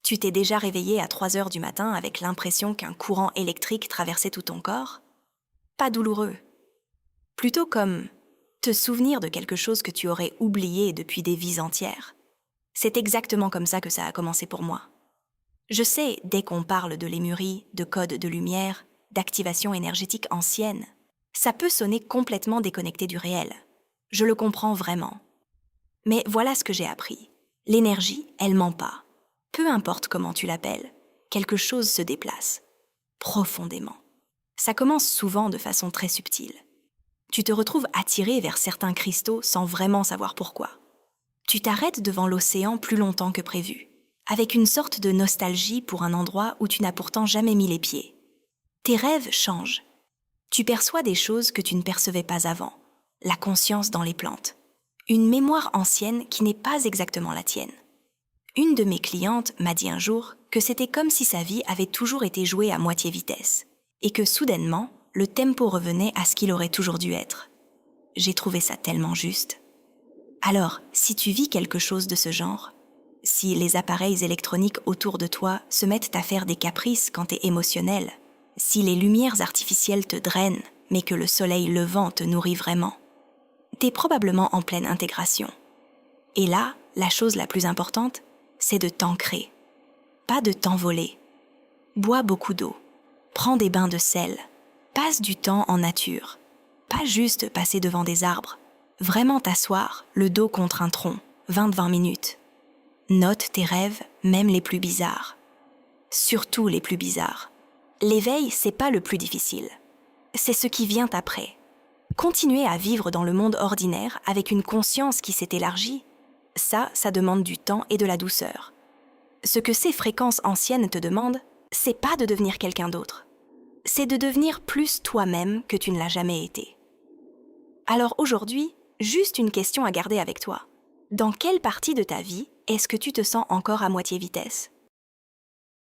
Tu t'es déjà réveillé à 3 heures du matin avec l'impression qu'un courant électrique traversait tout ton corps? Pas douloureux. Plutôt comme te souvenir de quelque chose que tu aurais oublié depuis des vies entières. C'est exactement comme ça que ça a commencé pour moi. Je sais, dès qu'on parle de lémurie, de code de lumière, d'activation énergétique ancienne, ça peut sonner complètement déconnecté du réel. Je le comprends vraiment. Mais voilà ce que j'ai appris. L'énergie, elle ment pas. Peu importe comment tu l'appelles, quelque chose se déplace. Profondément. Ça commence souvent de façon très subtile. Tu te retrouves attiré vers certains cristaux sans vraiment savoir pourquoi. Tu t'arrêtes devant l'océan plus longtemps que prévu, avec une sorte de nostalgie pour un endroit où tu n'as pourtant jamais mis les pieds. Tes rêves changent. Tu perçois des choses que tu ne percevais pas avant. La conscience dans les plantes. Une mémoire ancienne qui n'est pas exactement la tienne. Une de mes clientes m'a dit un jour que c'était comme si sa vie avait toujours été jouée à moitié vitesse, et que soudainement, le tempo revenait à ce qu'il aurait toujours dû être. J'ai trouvé ça tellement juste. Alors, si tu vis quelque chose de ce genre, si les appareils électroniques autour de toi se mettent à faire des caprices quand t'es émotionnel, si les lumières artificielles te drainent, mais que le soleil levant te nourrit vraiment, t'es probablement en pleine intégration. Et là, la chose la plus importante, c'est de t'ancrer, pas de t'envoler. Bois beaucoup d'eau, prends des bains de sel, passe du temps en nature, pas juste passer devant des arbres, vraiment t'asseoir, le dos contre un tronc, 20 minutes. Note tes rêves, même les plus bizarres. Surtout les plus bizarres. L'éveil, c'est pas le plus difficile. C'est ce qui vient après. Continuer à vivre dans le monde ordinaire avec une conscience qui s'est élargie, ça demande du temps et de la douceur. Ce que ces fréquences anciennes te demandent, c'est pas de devenir quelqu'un d'autre. C'est de devenir plus toi-même que tu ne l'as jamais été. Alors aujourd'hui, juste une question à garder avec toi. Dans quelle partie de ta vie est-ce que tu te sens encore à moitié vitesse ?